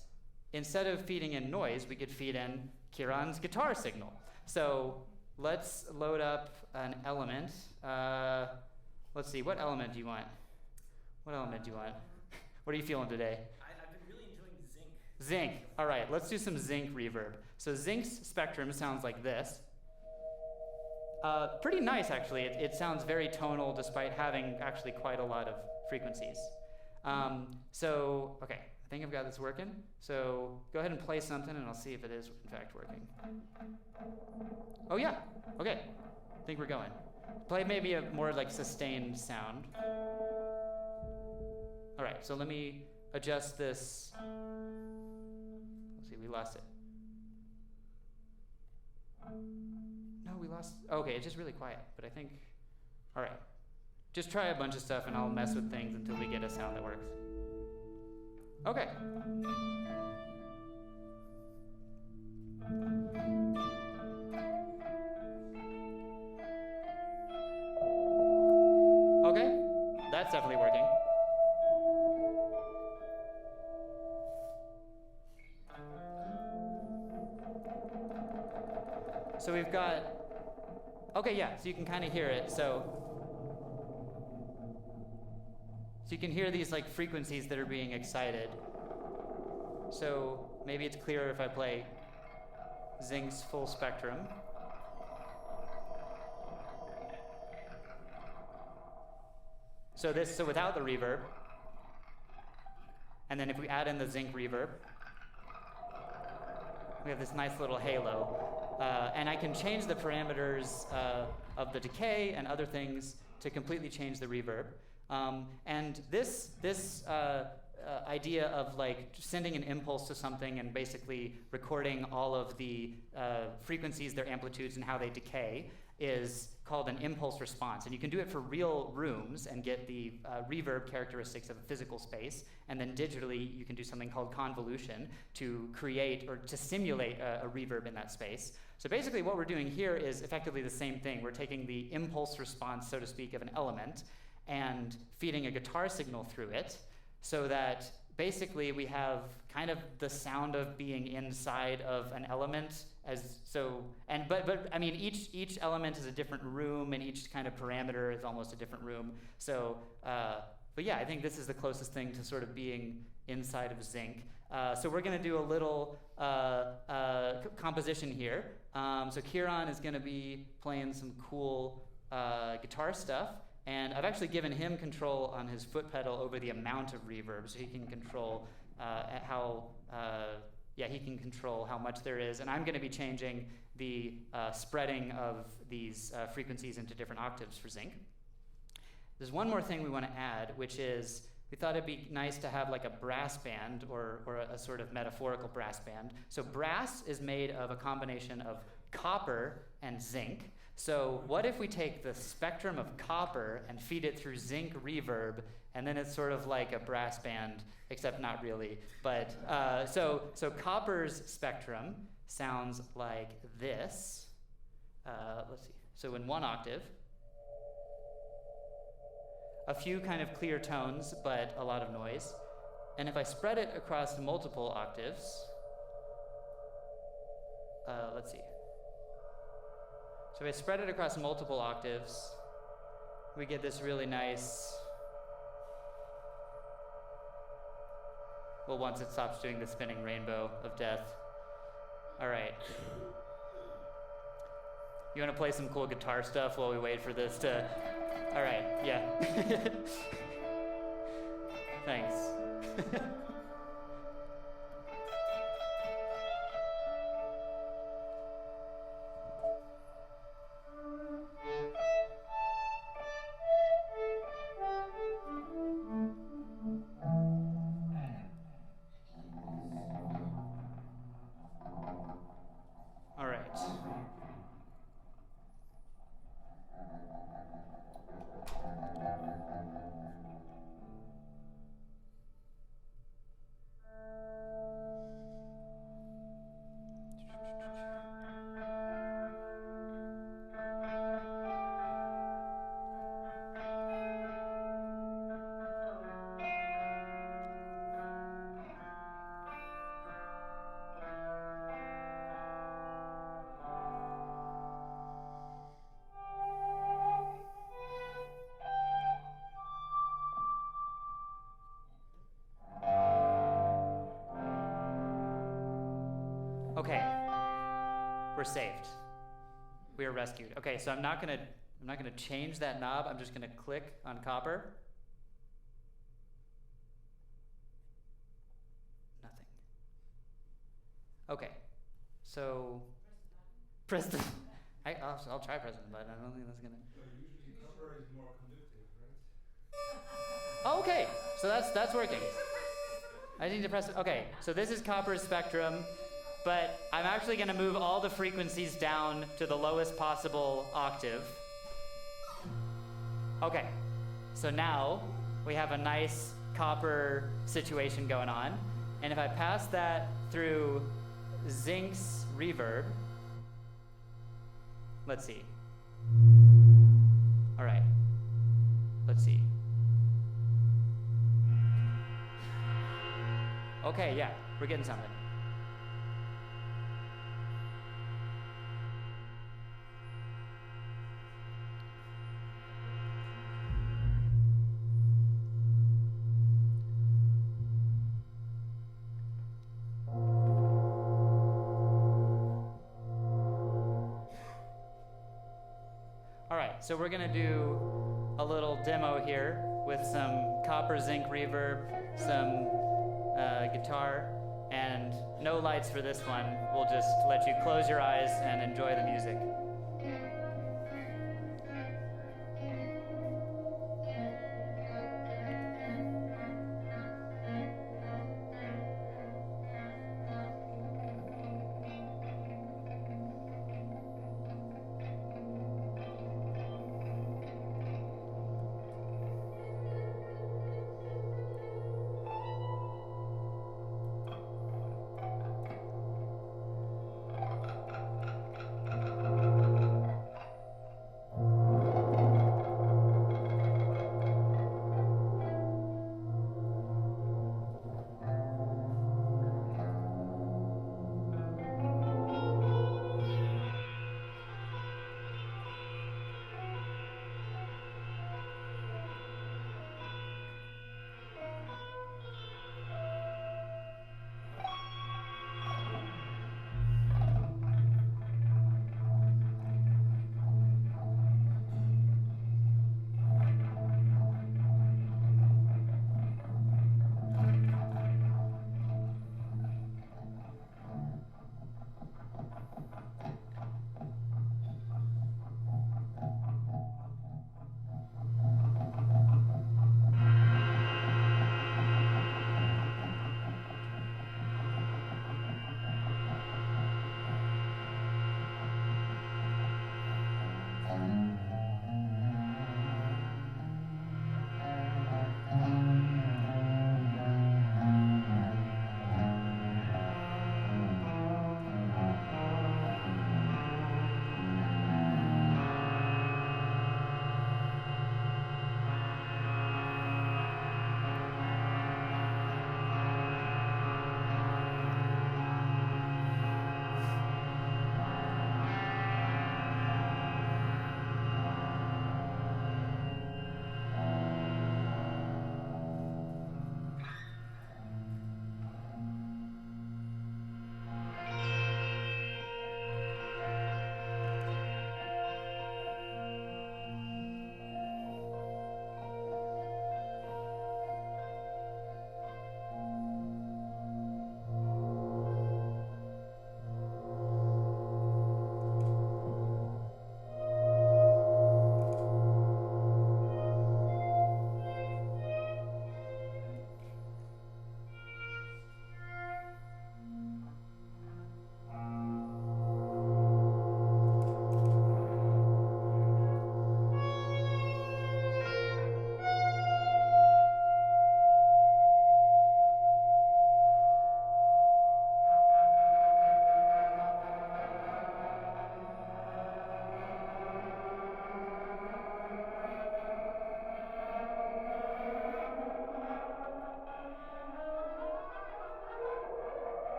instead of feeding in noise, we could feed in Kieran's guitar signal. So let's load up an element. Let's see, what element do you want? What element do you want? What are you feeling today? I've been really enjoying zinc. Zinc. All right, let's do some zinc reverb. So zinc's spectrum sounds like this. Pretty nice, actually. It sounds very tonal despite having actually quite a lot of frequencies. Okay, I think I've got this working. So go ahead and play something and I'll see if it is in fact working. Oh yeah, okay. I think we're going. Play maybe a more like sustained sound. All right, so let me adjust this. Let's see, we lost it. No, we lost, okay, it's just really quiet, but I think, all right. Just try a bunch of stuff and I'll mess with things until we get a sound that works. Okay. Okay, that's definitely working. So we've got, okay, yeah, so you can kind of hear it. So you can hear these like frequencies that are being excited. So maybe it's clearer if I play zinc's full spectrum. So without the reverb. And then if we add in the zinc reverb, we have this nice little halo. And I can change the parameters of the decay and other things to completely change the reverb. And this idea of like sending an impulse to something and basically recording all of the frequencies, their amplitudes, and how they decay is called an impulse response. And you can do it for real rooms and get the reverb characteristics of a physical space. And then digitally, you can do something called convolution to create or to simulate a reverb in that space. So basically what we're doing here is effectively the same thing. We're taking the impulse response, so to speak, of an element and feeding a guitar signal through it so that basically we have kind of the sound of being inside of an element but I mean each element is a different room, and each kind of parameter is almost a different room. So but yeah, I think this is the closest thing to sort of being inside of zinc. So we're going to do a little composition here. So Kieran is going to be playing some cool guitar stuff, and I've actually given him control on his foot pedal over the amount of reverb, so he can control he can control how much there is, and I'm going to be changing the spreading of these frequencies into different octaves for zinc. There's one more thing we want to add, which is we thought it'd be nice to have like a brass band or a sort of metaphorical brass band. So brass is made of a combination of copper and zinc. So what if we take the spectrum of copper and feed it through zinc reverb, and then it's sort of like a brass band, except not really. But so copper's spectrum sounds like this. Let's see. So in one octave, a few kind of clear tones, but a lot of noise. And if I spread it across multiple octaves, let's see. So if I spread it across multiple octaves, we get this really nice, well, once it stops doing the spinning rainbow of death. All right. You want to play some cool guitar stuff while we wait for this to... All right, yeah. Thanks. All right. Okay, we're saved. We are rescued. Okay, so I'm not gonna change that knob. I'm just gonna click on copper. Nothing. Okay, so press the. I'll try pressing the button. I don't think that's gonna. Usually copper is more conductive, right? Oh, okay, so that's working. I need to press it. Okay, so this is copper's spectrum, but I'm actually going to move all the frequencies down to the lowest possible octave. Okay, so now we have a nice copper situation going on, and if I pass that through zinc's reverb, let's see. All right, let's see. Okay, yeah, we're getting something. All right, so we're gonna do a little demo here with some copper zinc reverb, some guitar, and no lights for this one. We'll just let you close your eyes and enjoy the music.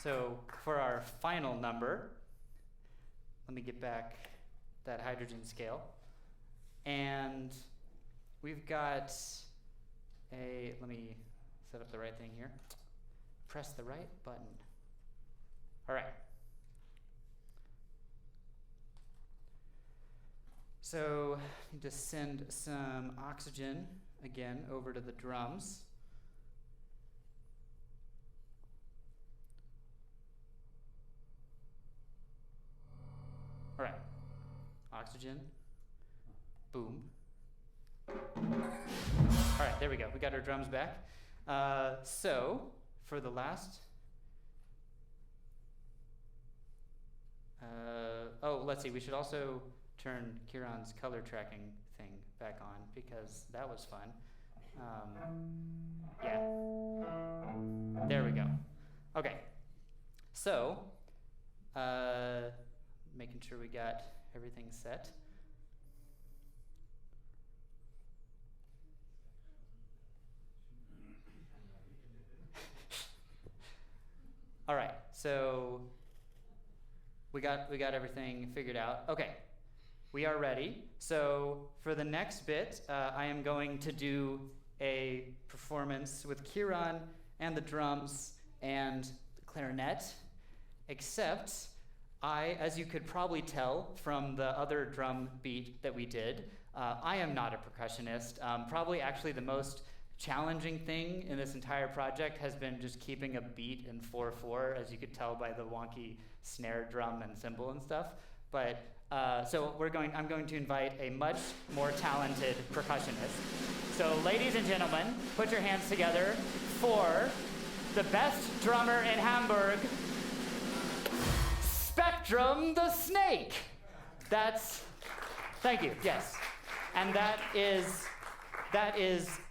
So for our final number, let me get back that hydrogen scale. And we've got let me set up the right thing here. Press the right button. All right. So I need to send some oxygen again over to the drums. All right. Oxygen. Boom. All right, there we go. We got our drums back. So for the last, let's see. We should also turn Kieran's color tracking thing back on because that was fun. Yeah. There we go. Okay. So, making sure we got everything set. All right, so we got everything figured out. Okay, we are ready. So for the next bit, I am going to do a performance with Kieran and the drums and the clarinet, except as you could probably tell from the other drum beat that we did, I am not a percussionist. Probably actually the most challenging thing in this entire project has been just keeping a beat in 4/4, as you could tell by the wonky snare drum and cymbal and stuff. But so I'm going to invite a much more talented percussionist. So ladies and gentlemen, put your hands together for the best drummer in Hamburg, Spectrum the Snake. Thank you, yes. And that is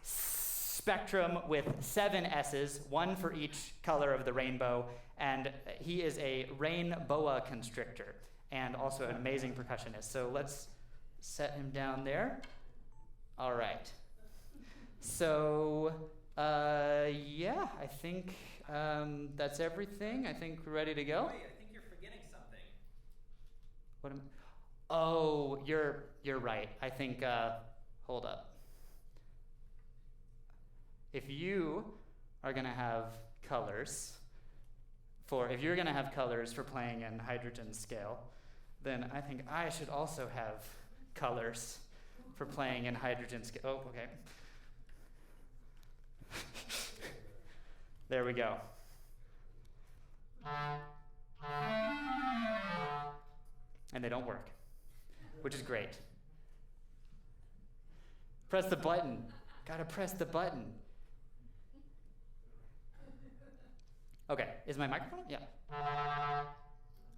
Spectrum with 7 S's, 1 for each color of the rainbow, and he is a rain boa constrictor and also an amazing percussionist. So let's set him down there. All right. So, yeah, I think that's everything. I think we're ready to go. Wait, I think you're forgetting something. Oh, you're right. I think, hold up. If you are going to have colors for playing in hydrogen scale, then I think I should also have colors for playing in hydrogen scale. Oh, okay. There we go. And they don't work, which is great. Press the button. Gotta press the button. Okay, is my microphone? Yeah.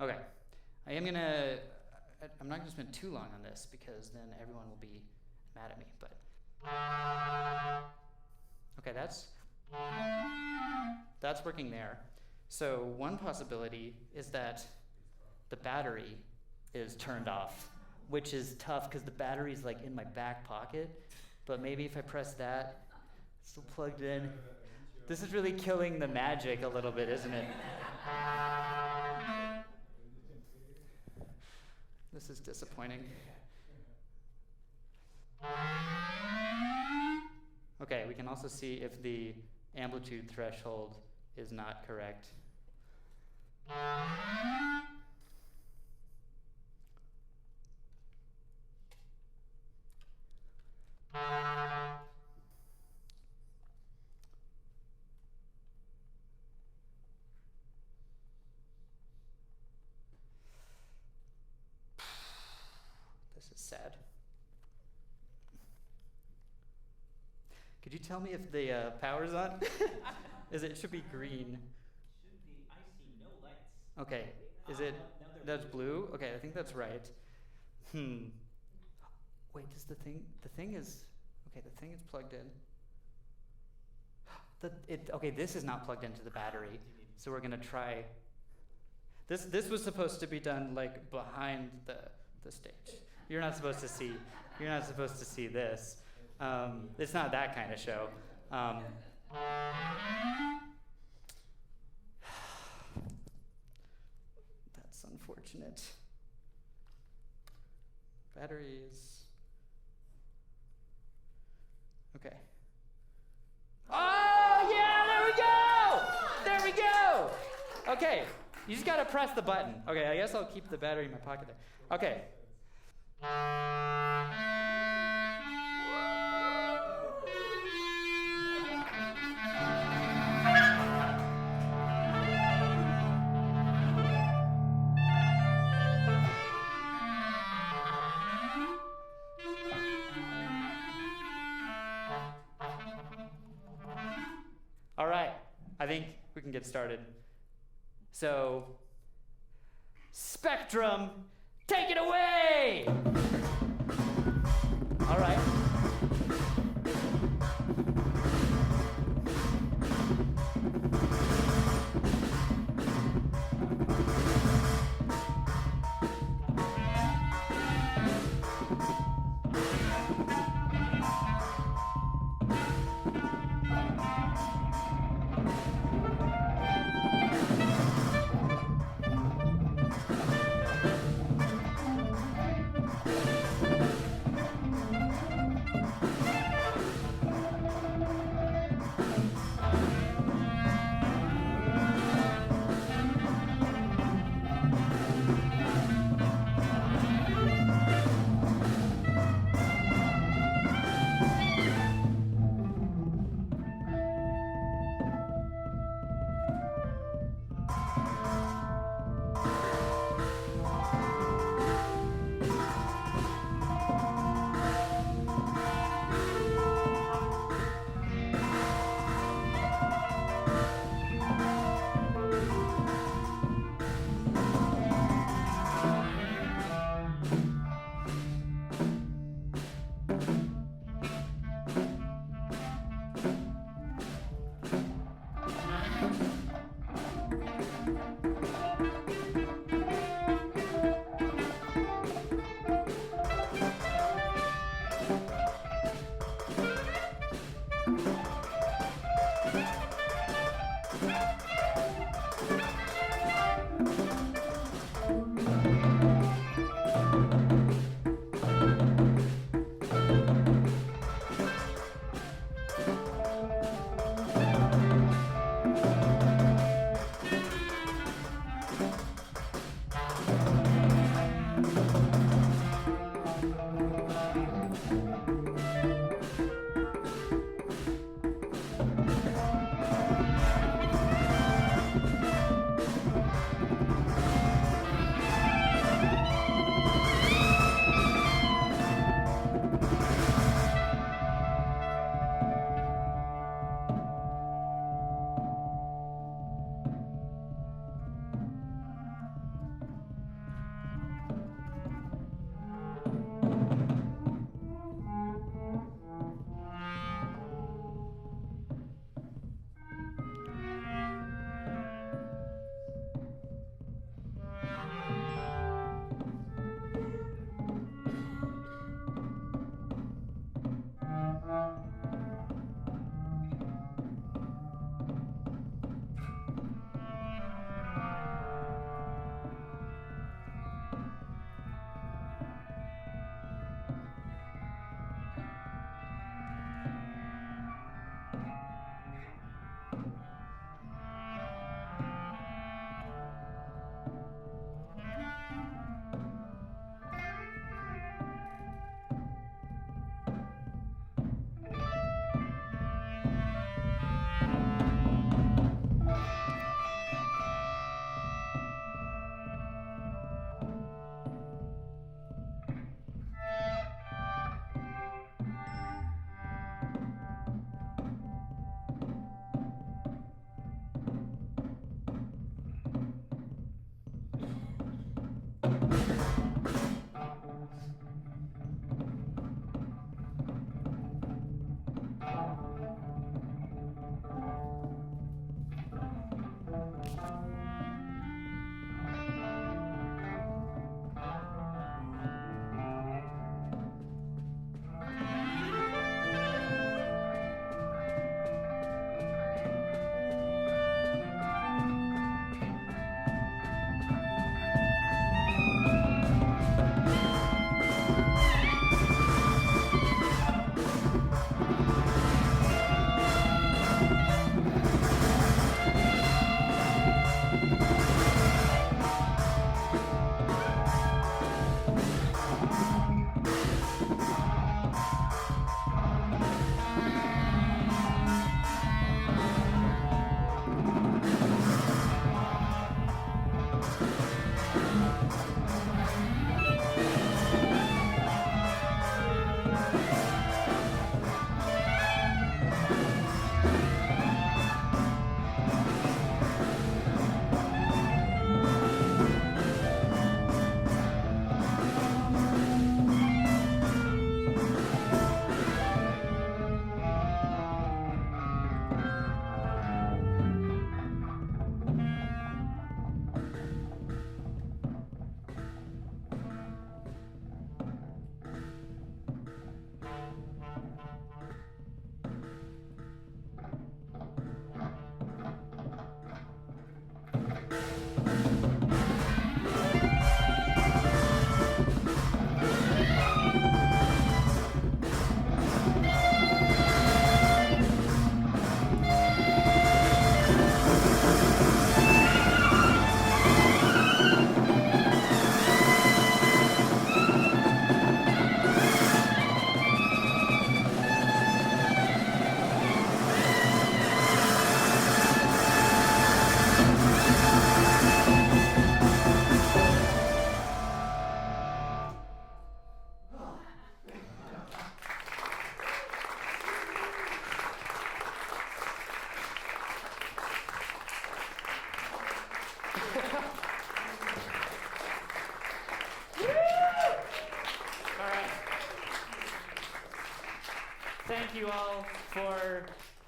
Okay, I'm not gonna spend too long on this because then everyone will be mad at me, but. Okay, that's working there. So one possibility is that the battery is turned off, which is tough because the battery's like in my back pocket, but maybe if I press that, it's still plugged in. This is really killing the magic a little bit, isn't it? This is disappointing. Okay, we can also see if the amplitude threshold is not correct. This is sad. Could you tell me if the power's on? It should be green. Should be. I see no lights. Okay, is it, Now they're that's blue? Okay, I think that's right. Wait, does the thing is plugged in. Okay, this is not plugged into the battery, so we're gonna try. This was supposed to be done like behind the stage. You're not supposed to see this. It's not that kind of show. unfortunate. Batteries. Okay. Oh, yeah, there we go! There we go! Okay, you just gotta press the button. Okay, I guess I'll keep the battery in my pocket there. Okay. All right, I think we can get started. So, Spectrum, take it away! All right.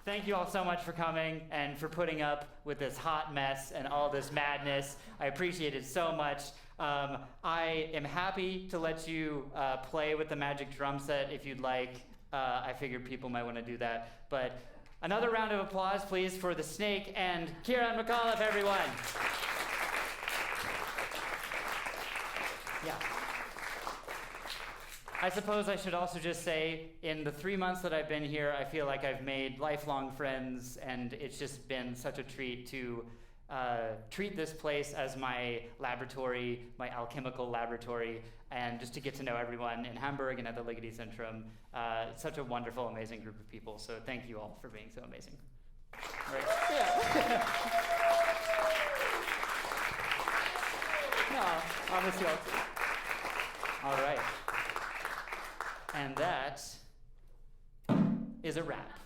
Thank you all so much for coming and for putting up with this hot mess and all this madness. I appreciate it so much. I am happy to let you play with the magic drum set if you'd like. I figured people might want to do that. But another round of applause, please, for the Snake and Kieran McAuliffe, everyone. Yeah. I suppose I should also just say, in the 3 months that I've been here, I feel like I've made lifelong friends, and it's just been such a treat to treat this place as my laboratory, my alchemical laboratory, and just to get to know everyone in Hamburg and at the Ligeti Zentrum. It's such a wonderful, amazing group of people, so thank you all for being so amazing. Right. Yeah. No, honestly, all right. And that is a wrap.